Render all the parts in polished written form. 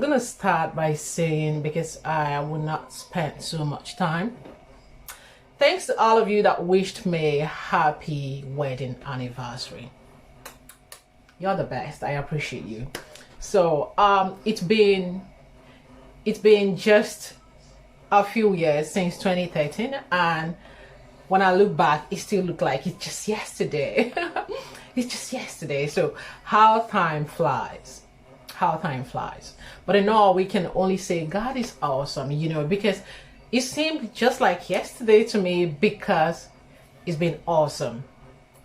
I'm gonna start by saying, because I will not spend so much time, thanks to all of you that wished me happy wedding anniversary. You're the best. I appreciate you. So it's been just a few years since 2013, and when I look back, it still look like it's just yesterday. It's just yesterday. So how time flies. How time flies. But in all, we can only say God is awesome, because it seemed just like yesterday to me, because it's been awesome.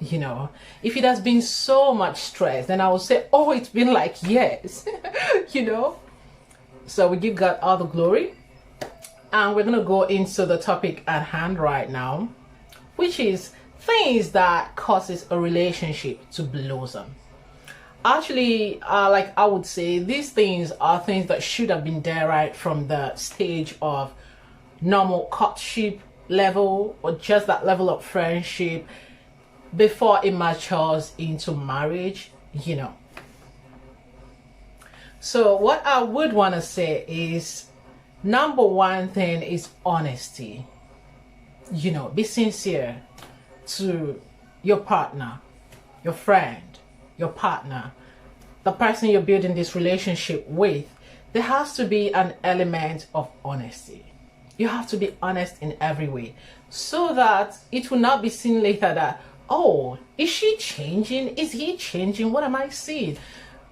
If it has been so much stress, then I would say, oh, it's been like years. So we give God all the glory, and we're gonna go into the topic at hand right now, which is things that causes a relationship to blossom. Actually, like I would say, these things are things that should have been there right from the stage of normal courtship level, or just that level of friendship, before it matures into marriage. So what I would want to say is, number one thing is honesty. Be sincere to your partner, your friend, your partner, the person you're building this relationship with. There has to be an element of honesty. You have to be honest in every way, so that it will not be seen later that, oh, is she changing? Is he changing? What am I seeing?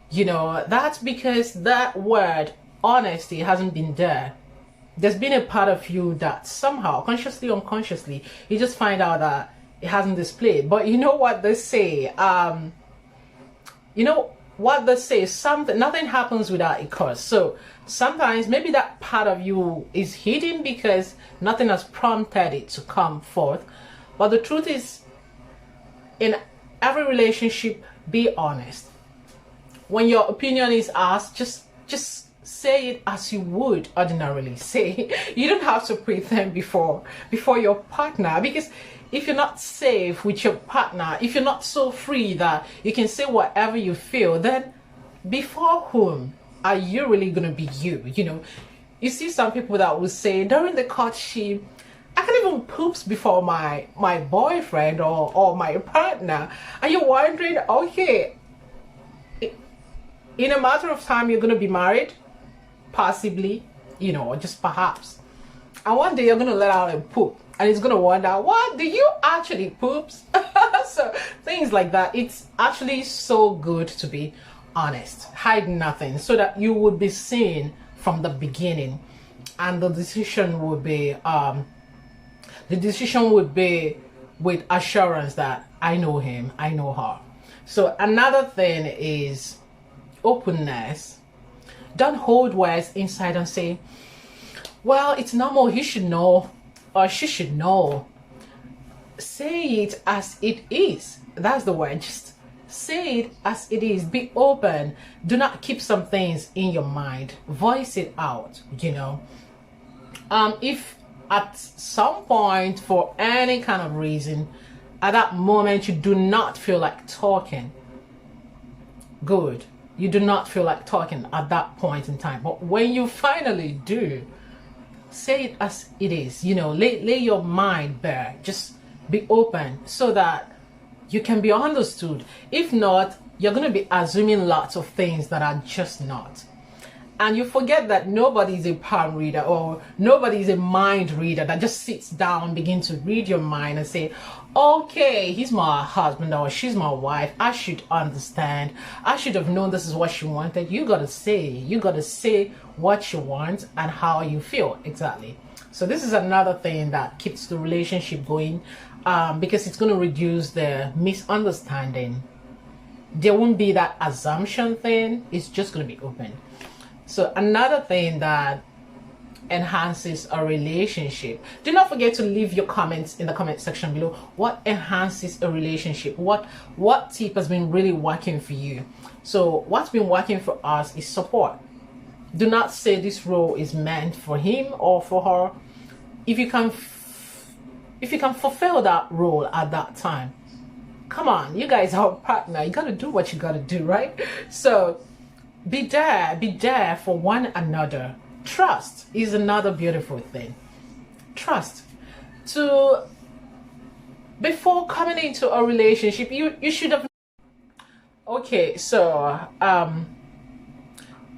That's because that word honesty hasn't been there. There's been a part of you that somehow, consciously, unconsciously, you just find out that it hasn't displayed. But you know what they say? Something, nothing happens without a cause. So sometimes maybe that part of you is hidden because nothing has prompted it to come forth. But the truth is, in every relationship, be honest. When your opinion is asked, just say it as you would ordinarily say. You don't have to pretend before your partner, because if you're not safe with your partner, if you're not so free that you can say whatever you feel, then before whom are you really gonna be you? You see some people that will say during the courtship, I can't even poops before my boyfriend or my partner. And you're wondering, okay, in a matter of time you're gonna be married, possibly, or just perhaps, and one day you're gonna let out a poop, and it's gonna wonder, what, do you actually poops? So things like that. It's actually so good to be honest, hide nothing, so that you would be seen from the beginning, and the decision would be with assurance that I know him, I know her. So another thing is openness. Don't hold words inside and say, well, it's normal, he should know or she should know. Say it as it is. That's the word. Just say it as it is. Be open. Do not keep some things in your mind. Voice it out. If at some point, for any kind of reason, at that moment you do not feel like talking, good. You do not feel like talking at that point in time. But when you finally do, say it as it is. Lay your mind bare. Just be open so that you can be understood. If not, you're going to be assuming lots of things that are just not. And you forget that nobody is a palm reader, or nobody is a mind reader that just sits down, begin to read your mind and say, okay, he's my husband or she's my wife. I should understand. I should have known this is what she wanted. You got to say what you want and how you feel exactly. So this is another thing that keeps the relationship going, because it's going to reduce the misunderstanding. There won't be that assumption thing. It's just going to be open. So another thing that enhances a relationship, do not forget to leave your comments in the comment section below. What enhances a relationship? What tip has been really working for you? So what's been working for us is support. Do not say this role is meant for him or for her. If you can fulfill that role at that time, come on, you guys are a partner. You got to do what you got to do, right? So Be there for one another. Trust is another beautiful thing. Trust. To before coming into a relationship, you should have. Okay, so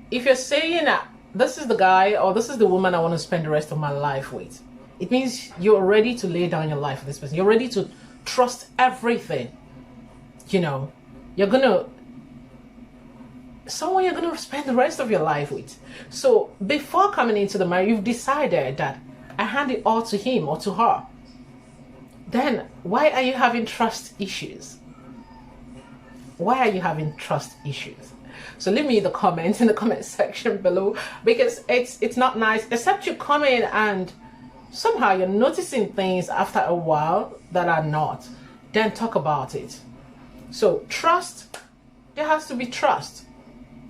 if you're saying that this is the guy or this is the woman I want to spend the rest of my life with, it means you're ready to lay down your life for this person. You're ready to trust everything. You know, you're gonna someone you're gonna spend the rest of your life with. So before coming into the marriage, you've decided that I hand it all to him or to her. Then why are you having trust issues? Why are you having trust issues? So leave me the comments in the comment section below, because it's not nice, except you come in and somehow you're noticing things after a while that are not. Then talk about it. So trust, there has to be trust.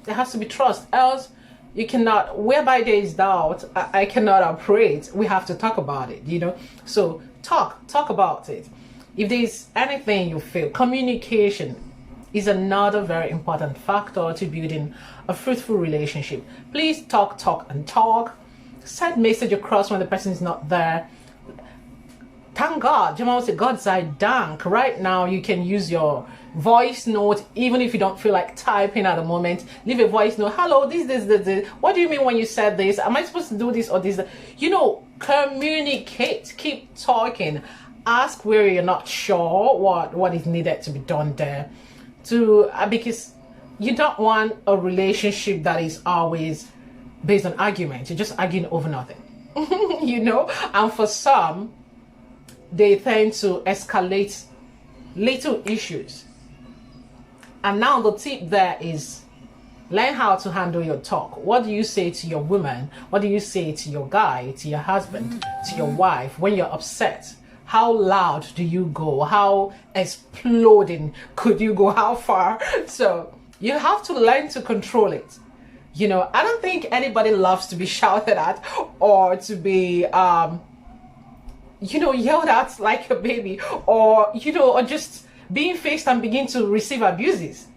There has to be trust, else you cannot, whereby there is doubt, I cannot operate. We have to talk about it, you know. So talk about it. If there's anything you feel, communication is another very important factor to building a fruitful relationship. Please talk. Send message across when the person is not there. Thank God, Jamal said, God sei Dank. Right now, you can use your voice note, even if you don't feel like typing at the moment. Leave a voice note. Hello, this. What do you mean when you said this? Am I supposed to do this or this? You know, communicate. Keep talking. Ask where you're not sure what is needed to be done there. Because you don't want a relationship that is always based on argument. You're just arguing over nothing. You know, and for some, they tend to escalate little issues. And now the tip there is learn how to handle your talk. What do you say to your woman? What do you say to your guy, to your husband, to your wife when you're upset? How loud do you go? How exploding could you go? How far? So you have to learn to control it. You know, I don't think anybody loves to be shouted at or to be you know, yelled at like a baby, or you know, or just being faced and begin to receive abuses.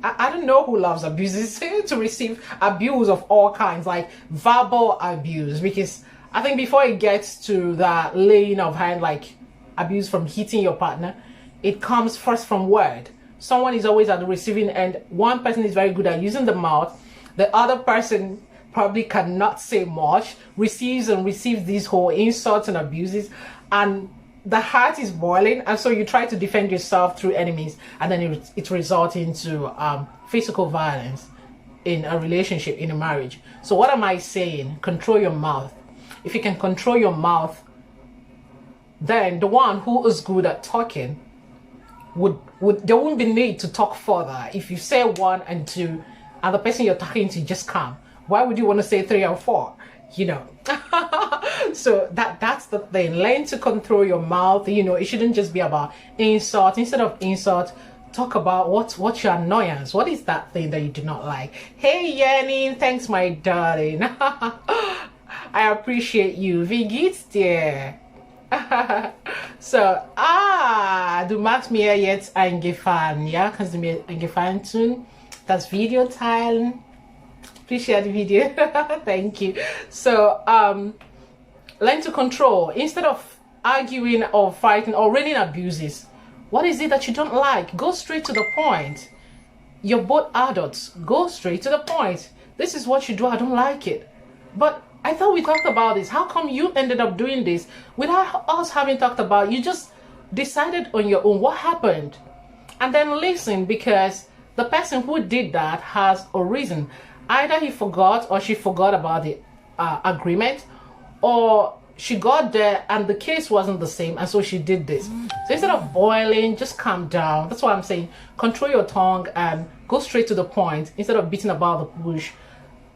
I don't know who loves abuses to receive abuse of all kinds, like verbal abuse, because I think before it gets to that laying of hand, like abuse from hitting your partner, it comes first from word. Someone is always at the receiving end. One person is very good at using the mouth. The other person probably cannot say much, receives these whole insults and abuses, and the heart is boiling, and so you try to defend yourself through enemies, and then it results into physical violence in a relationship, in a marriage. So what am I saying? Control your mouth. If you can control your mouth, then the one who is good at talking would there won't be need to talk further. If you say 1 and 2 and the person you're talking to just calm, why would you want to say 3 or 4? You know. So that's the thing. Learn to control your mouth. You know, it shouldn't just be about insult. Instead of insult, talk about what's your annoyance. What is that thing that you do not like? Hey Yanni, thanks my darling. I appreciate you. Wie geht's dir? So, du magst mir jetzt einen Gefallen, ja? Kannst du mir einen Gefallen tun? Das Video teilen? Please share the video. Thank you. So, learn to control. Instead of arguing or fighting or raining abuses, what is it that you don't like? Go straight to the point. You're both adults. Go straight to the point. This is what you do. I don't like it. But I thought we talked about this. How come you ended up doing this without us having talked about it? You just decided on your own. What happened? And then listen, because the person who did that has a reason. Either he forgot or she forgot about the agreement, or she got there and the case wasn't the same, and so she did this. So instead of boiling, just calm down. That's why I'm saying control your tongue and go straight to the point instead of beating about the bush,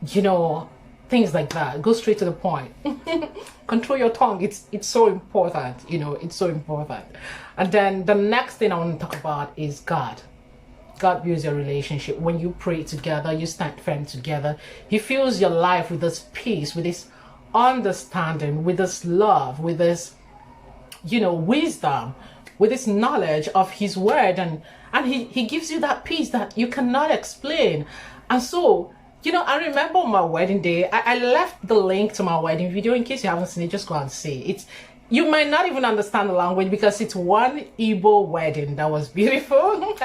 you know, things like that. Go straight to the point. Control your tongue. It's so important, you know, it's so important. And then the next thing I want to talk about is God. God builds your relationship. When you pray together, you stand firm together. He fills your life with this peace, with this understanding, with this love, with this, you know, wisdom, with this knowledge of his word, and he gives you that peace that you cannot explain. And so You know, I remember on my wedding day, I left the link to my wedding video. In case you haven't seen it, just go and see it. You might not even understand the language because it's one Igbo wedding that was beautiful.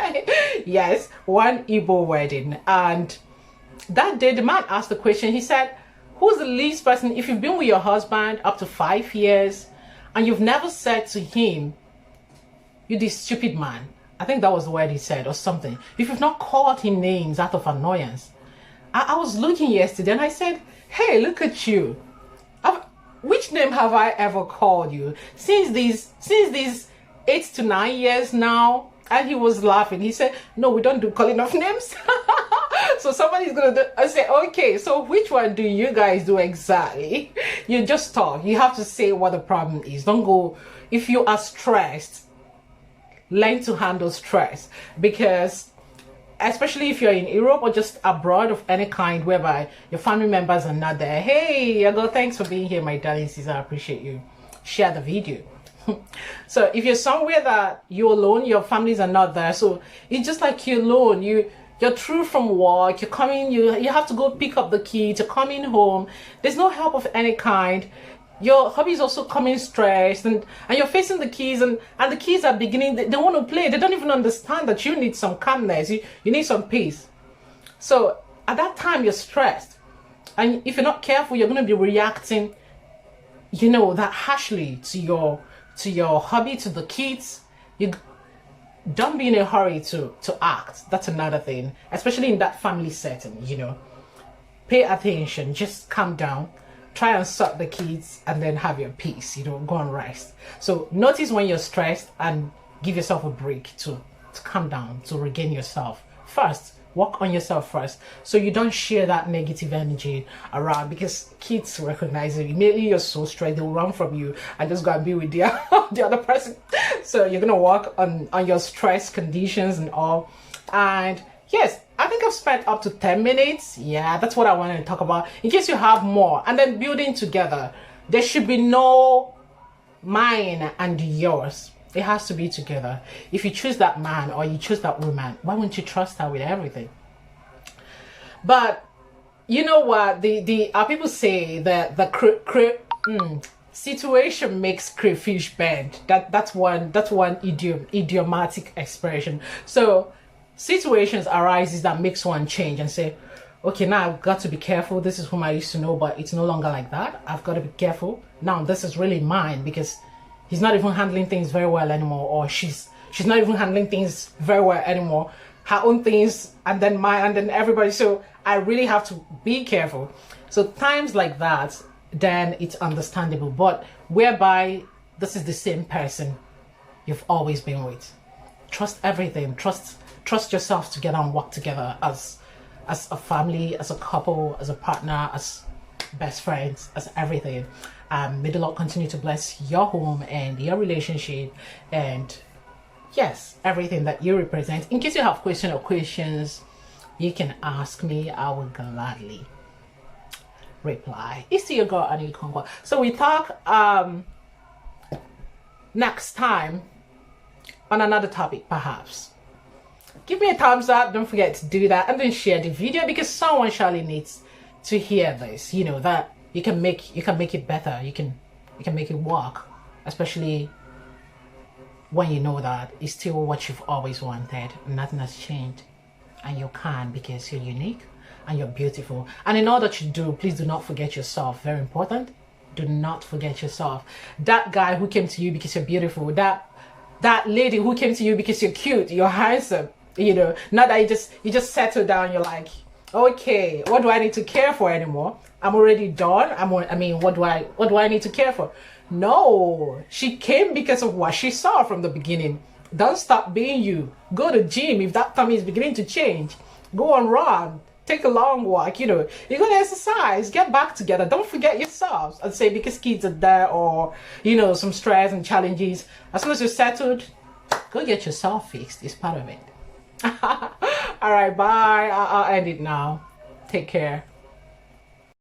Yes, one Igbo wedding. And that day, the man asked the question. He said, who's the least person, if you've been with your husband up to 5 years and you've never said to him, you this stupid man. I think that was the word he said or something. If you've not called him names out of annoyance. I was looking yesterday and I said, hey, look at you. Which name have I ever called you? Since these 8 to 9 years now. And he was laughing. He said, no, we don't do calling of names. So somebody's going to do, I say, okay, so which one do you guys do exactly? You just talk. You have to say what the problem is. Don't go, if you are stressed, learn to handle stress. Because especially if you're in Europe or just abroad of any kind whereby your family members are not there. Hey, Yago, thanks for being here, my darling sister. I appreciate you. Share the video. So if you're somewhere that you're alone, your families are not there. So it's just like you're alone. You're through from work, you're coming, you have to go pick up the kids, you're coming home. There's no help of any kind. Your hubby is also coming stressed and you're facing the kids and the kids are beginning, they want to play. They don't even understand that you need some calmness. You need some peace. So at that time you're stressed. And if you're not careful, you're going to be reacting, you know, that harshly to your hubby, to the kids. You don't be in a hurry to act. That's another thing, especially in that family setting, you know. Pay attention, just calm down. Try and sort the kids and then have your peace, you know, go and rest. So notice when you're stressed and give yourself a break to calm down, to regain yourself. First, work on yourself first so you don't share that negative energy around, because kids recognize it. Immediately you're so stressed, they'll run from you and just go and be with the other person. So you're going to work on your stress conditions and all. And yes, I think I've spent up to 10 minutes. Yeah, that's what I wanted to talk about. In case you have more. And then building together. There should be no mine and yours. It has to be together. If you choose that man or you choose that woman, why wouldn't you trust her with everything? But you know what? Our people say that the situation makes crayfish bend. That's one idiomatic expression. So situations arises that makes one change and say, okay, now I've got to be careful. This is whom I used to know, but it's no longer like that. I've got to be careful. Now this is really mine, because he's not even handling things very well anymore, or she's not even handling things very well anymore. Her own things and then mine and then everybody. So I really have to be careful. So times like that, then it's understandable. But whereby this is the same person you've always been with. Trust everything. Trust yourself to get on, work together as a family, as a couple, as a partner, as best friends, as everything. May the Lord continue to bless your home and your relationship, and yes, everything that you represent. In case you have questions, you can ask me. I will gladly reply. It's your girl Annie Kongwa. So we talk next time on another topic, perhaps. Give me a thumbs up, don't forget to do that, and then share the video, because someone surely needs to hear this. You know that you can make it better, you can make it work, especially when you know that it's still what you've always wanted, nothing has changed, and you can, because you're unique and you're beautiful. And in all that you do, please do not forget yourself. Very important. Do not forget yourself. That guy who came to you because you're beautiful, that lady who came to you because you're cute, you're handsome, you know, not that you just settle down, you're like, okay, what do I need to care for anymore? I'm already done. What do I need to care for? No, she came because of what she saw from the beginning. Don't stop being you. Go to gym if that tummy is beginning to change. Go on run. Take a long walk, you know. You're going to exercise. Get back together. Don't forget yourselves. I'd say because kids are there, or, you know, some stress and challenges. As soon as you're settled, go get yourself fixed. It's part of it. All right, bye. I'll end it now. Take care.